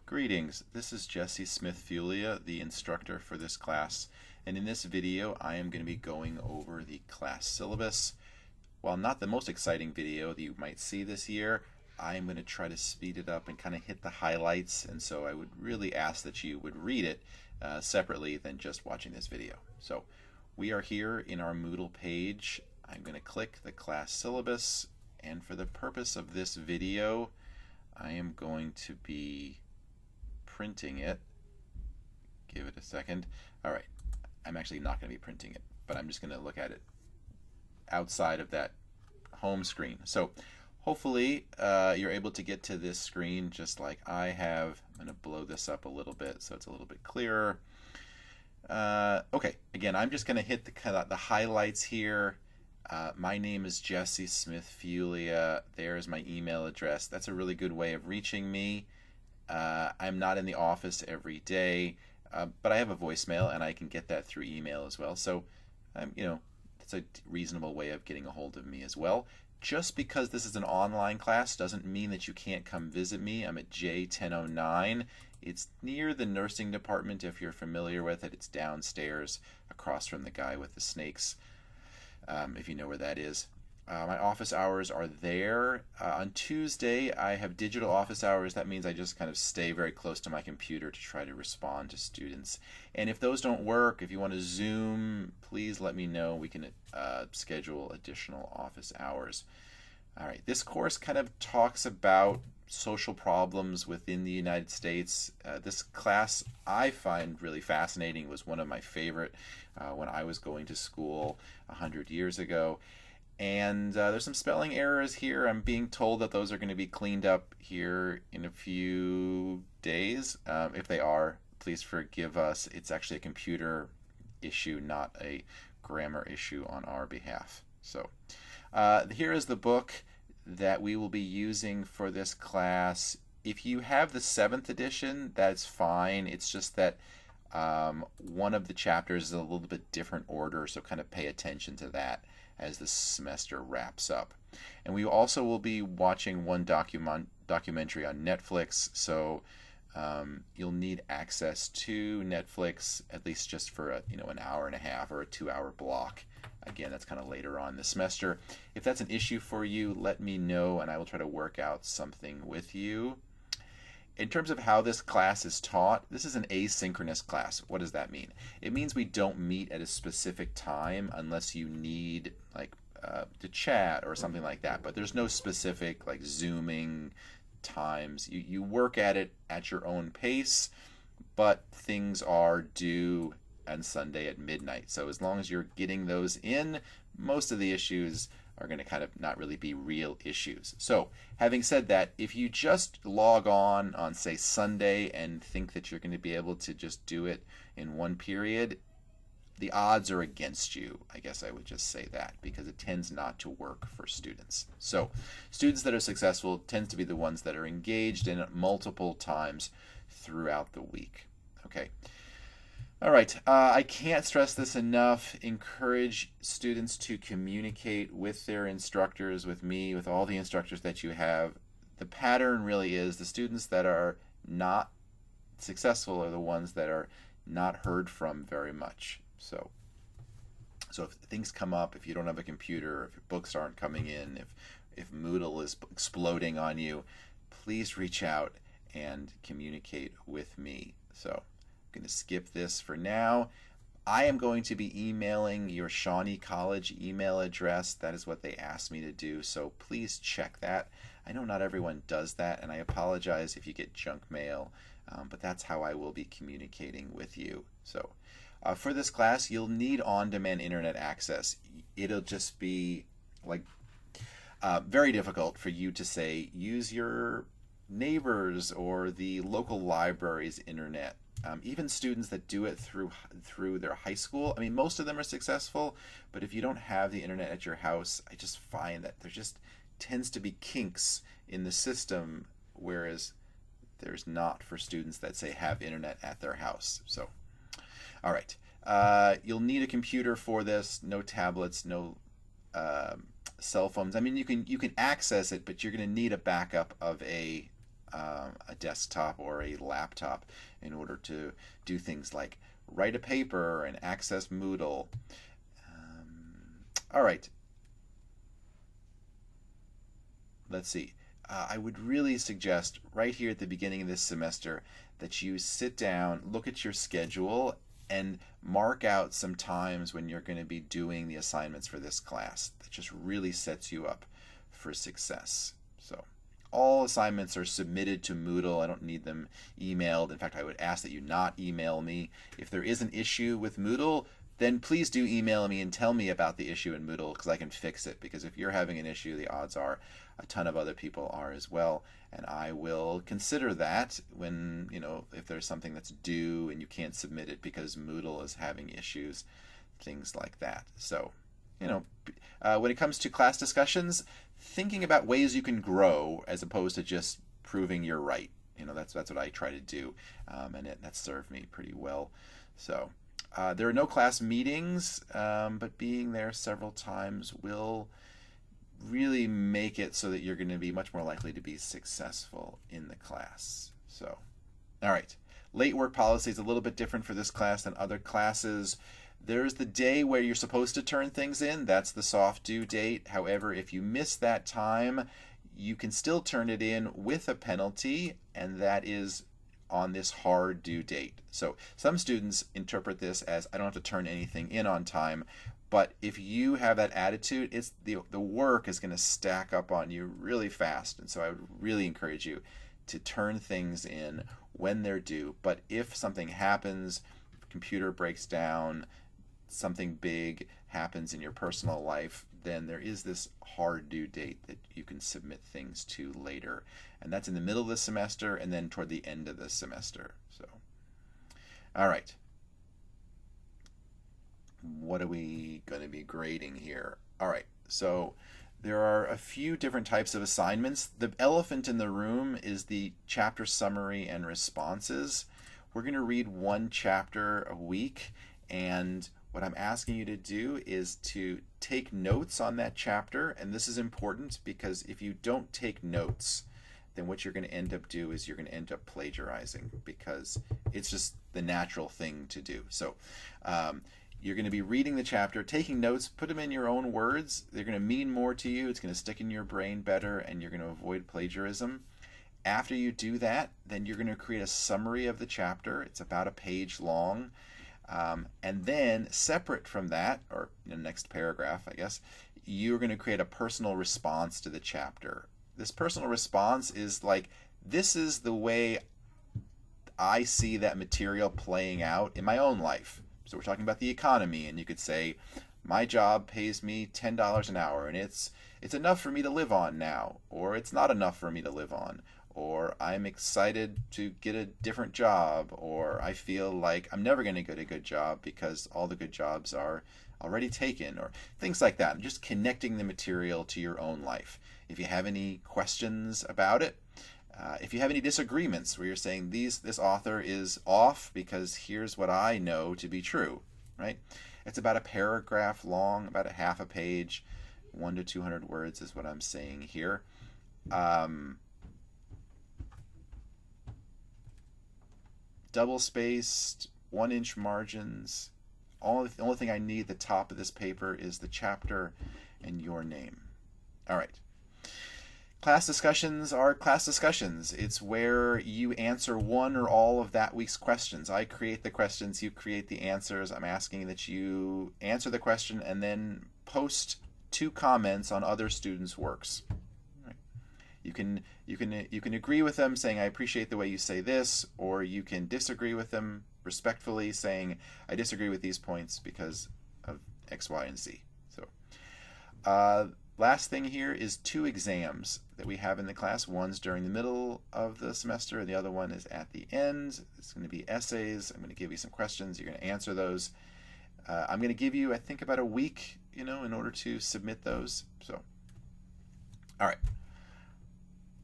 Greetings, this is Jesse Smith-Fulia, the instructor for this class, and in this video I am going to be going over the class syllabus. While not the most exciting video that you might see this year, I am going to try to speed it up and kind of hit the highlights, and so I would really ask that you would read it separately than just watching this video. So we are here in our Moodle page. I'm going to click the class syllabus, and for the purpose of this video I am going to be printing it. Give it a second. Alright, I'm actually not going to be printing it, but I'm just going to look at it outside of that home screen. So hopefully you're able to get to this screen just like I have. I'm going to blow this up a little bit so it's a little bit clearer. Okay, again, I'm just going to hit the highlights here. My name is Jesse Smith-Fulia. There's my email address. That's a really good way of reaching me. I'm not in the office every day, but I have a voicemail and I can get that through email as well. So, it's a reasonable way of getting a hold of me as well. Just because this is an online class doesn't mean that you can't come visit me. I'm at J1009. It's near the nursing department if you're familiar with it. It's downstairs across from the guy with the snakes, if you know where that is. My office hours are there. On Tuesday, I have digital office hours. That means I just kind of stay very close to my computer to try to respond to students. And if those don't work, if you want to Zoom, please let me know. We can schedule additional office hours. All right, this course kind of talks about social problems within the United States. This class I find really fascinating. It was one of my favorite when I was going to school 100 years ago. And there's some spelling errors here. I'm being told that those are going to be cleaned up here in a few days. If they are, please forgive us. It's actually a computer issue, not a grammar issue on our behalf. So here is the book that we will be using for this class. If you have the 7th edition, that's fine. It's just that one of the chapters is a little bit different order, so kind of pay attention to that as the semester wraps up. And we also will be watching one documentary on Netflix, so you'll need access to Netflix at least just for an hour and a half or a 2-hour block. Again, that's kind of later on this semester. If that's an issue for you, let me know and I will try to work out something with you. In terms of how this class is taught, this is an asynchronous class. What does that mean? It means we don't meet at a specific time unless you need to chat or something like that. But there's no specific Zooming times. You work at it at your own pace, but things are due on Sunday at midnight. So as long as you're getting those in, most of the issues are going to kind of not really be real issues. So having said that, if you just log on say Sunday and think that you're going to be able to just do it in one period, the odds are against you. I guess I would just say that because it tends not to work for students. So students that are successful tend to be the ones that are engaged in it multiple times throughout the week. Okay. All right, I can't stress this enough. Encourage students to communicate with their instructors, with me, with all the instructors that you have. The pattern really is the students that are not successful are the ones that are not heard from very much. So if things come up, if you don't have a computer, if your books aren't coming in, if Moodle is exploding on you, please reach out and communicate with me. So I'm going to skip this for now. I am going to be emailing your Shawnee College email address. That is what they asked me to do, so please check that. I know not everyone does that, and I apologize if you get junk mail, but that's how I will be communicating with you. So for this class, you'll need on-demand internet access. It'll just be very difficult for you to say, use your neighbors or the local library's internet. Even students that do it through their high school, I mean, most of them are successful, but if you don't have the internet at your house, I just find that there just tends to be kinks in the system, whereas there's not for students that say have internet at their house. So, all right, you'll need a computer for this. No tablets, no cell phones. I mean, you can access it, but you're going to need a backup of a a desktop or a laptop in order to do things like write a paper and access Moodle. All right. Let's see. I would really suggest right here at the beginning of this semester that you sit down, look at your schedule, and mark out some times when you're going to be doing the assignments for this class. That just really sets you up for success. So all assignments are submitted to Moodle. I don't need them emailed. In fact, I would ask that you not email me. If there is an issue with Moodle, then please do email me and tell me about the issue in Moodle, because I can fix it. Because if you're having an issue, the odds are a ton of other people are as well. And I will consider that when, if there's something that's due and you can't submit it because Moodle is having issues, things like that. So, when it comes to class discussions, thinking about ways you can grow as opposed to just proving you're right. That's what I try to do, and that's served me pretty well. So. There are no class meetings, but being there several times will really make it so that you're going to be much more likely to be successful in the class. So, all right. Late work policy is a little bit different for this class than other classes. There's the day where you're supposed to turn things in. That's the soft due date. However, if you miss that time, you can still turn it in with a penalty, and that is on this hard due date. So some students interpret this as I don't have to turn anything in on time, but if you have that attitude, it's the work is going to stack up on you really fast. And so I would really encourage you to turn things in when they're due. But if something happens, computer breaks down, something big happens in your personal life, then there is this hard due date that you can submit things to later. And that's in the middle of the semester and then toward the end of the semester. So, all right. What are we going to be grading here? All right. So there are a few different types of assignments. The elephant in the room is the chapter summary and responses. We're going to read one chapter a week, and what I'm asking you to do is to take notes on that chapter. And this is important because if you don't take notes, then what you're going to end up do is you're going to end up plagiarizing, because it's just the natural thing to do. So you're going to be reading the chapter, taking notes, put them in your own words. They're going to mean more to you. It's going to stick in your brain better, and you're going to avoid plagiarism. After you do that, then you're going to create a summary of the chapter. It's about a page long. And then separate from that, or in the next paragraph, I guess, you're going to create a personal response to the chapter. This personal response is like, this is the way I see that material playing out in my own life. So we're talking about the economy, and you could say, my job pays me $10 an hour, and it's enough for me to live on now, or it's not enough for me to live on, or I'm excited to get a different job, or I feel like I'm never going to get a good job because all the good jobs are already taken, or things like that. Just connecting the material to your own life. If you have any questions about it, if you have any disagreements where you're saying this author is off because here's what I know to be true, right? It's about a paragraph long, about a half a page, 100 to 200 words is what I'm saying here. Double-spaced, 1-inch margins. The only thing I need at the top of this paper is the chapter and your name. All right. Class discussions are class discussions. It's where you answer one or all of that week's questions. I create the questions, you create the answers. I'm asking that you answer the question and then post 2 comments on other students' works. Right. You can agree with them saying, I appreciate the way you say this, or you can disagree with them respectfully saying, I disagree with these points because of X, Y, and Z. So last thing here is 2 exams that we have in the class. One's during the middle of the semester, and the other one is at the end. It's going to be essays. I'm going to give you some questions. You're going to answer those. I'm going to give you, I think, about a week, in order to submit those. So, all right.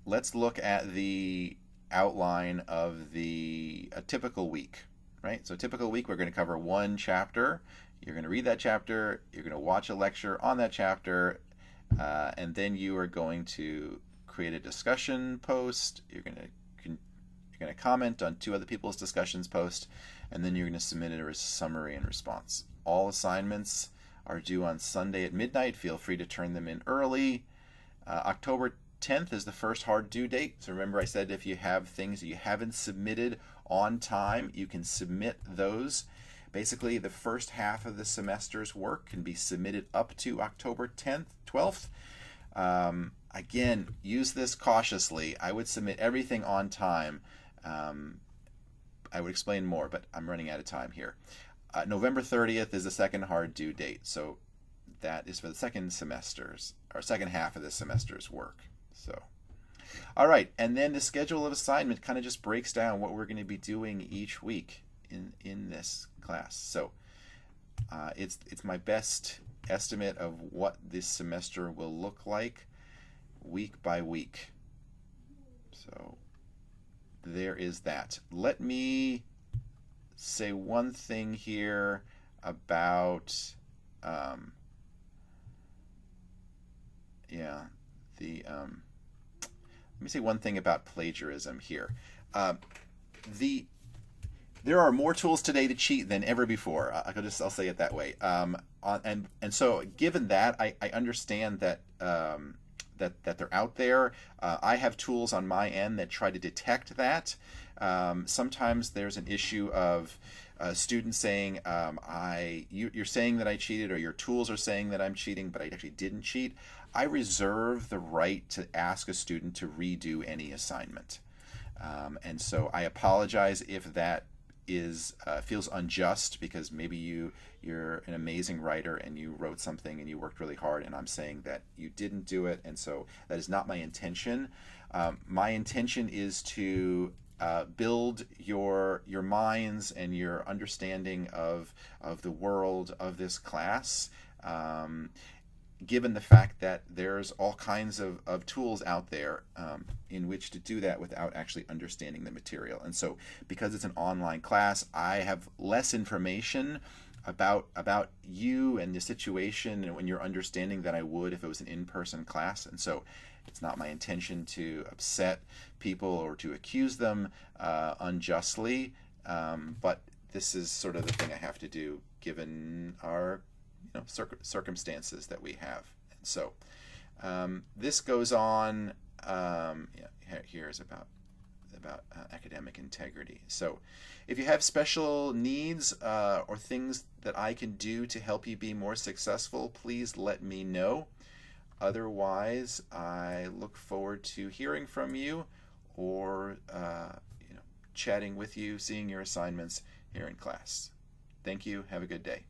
Let's look at the outline of a typical week, right? So a typical week, we're going to cover one chapter. You're going to read that chapter. You're going to watch a lecture on that chapter. And then you are going to create a discussion post. You're going to comment on 2 other people's discussions post, and then you're going to submit it as a summary and response. All assignments are due on Sunday at midnight. Feel free to turn them in early. October 10th is the first hard due date. So remember, I said if you have things that you haven't submitted on time, you can submit those. Basically, the first half of the semester's work can be submitted up to October 10th, 12th. Again, use this cautiously. I would submit everything on time. I would explain more, but I'm running out of time here. November 30th is the second hard due date, so that is for the second half of the semester's work. So, all right, and then the schedule of assignment kind of just breaks down what we're going to be doing each week in this class. So, it's my best estimate of what this semester will look like week by week. So there is that. Let me say one thing here about let me say one thing about plagiarism here. There are more tools today to cheat than ever before. I'll say it that way. And so given that, I understand that that they're out there. I have tools on my end that try to detect that. Sometimes there's an issue of students saying, you're saying that I cheated, or your tools are saying that I'm cheating, but I actually didn't cheat. I reserve the right to ask a student to redo any assignment. And so I apologize if that feels unjust, because maybe you're an amazing writer and you wrote something and you worked really hard, and I'm saying that you didn't do it, and so that is not my intention. My intention is to build your minds and your understanding of the world of this class, given the fact that there's all kinds of tools out there in which to do that without actually understanding the material. And so because it's an online class, I have less information about you and the situation and when you're understanding than I would if it was an in-person class. And so it's not my intention to upset people or to accuse them unjustly, but this is sort of the thing I have to do given our circumstances that we have. And so this goes on. Here is about academic integrity. So if you have special needs or things that I can do to help you be more successful, please let me know. Otherwise, I look forward to hearing from you or chatting with you, seeing your assignments here in class. Thank you. Have a good day.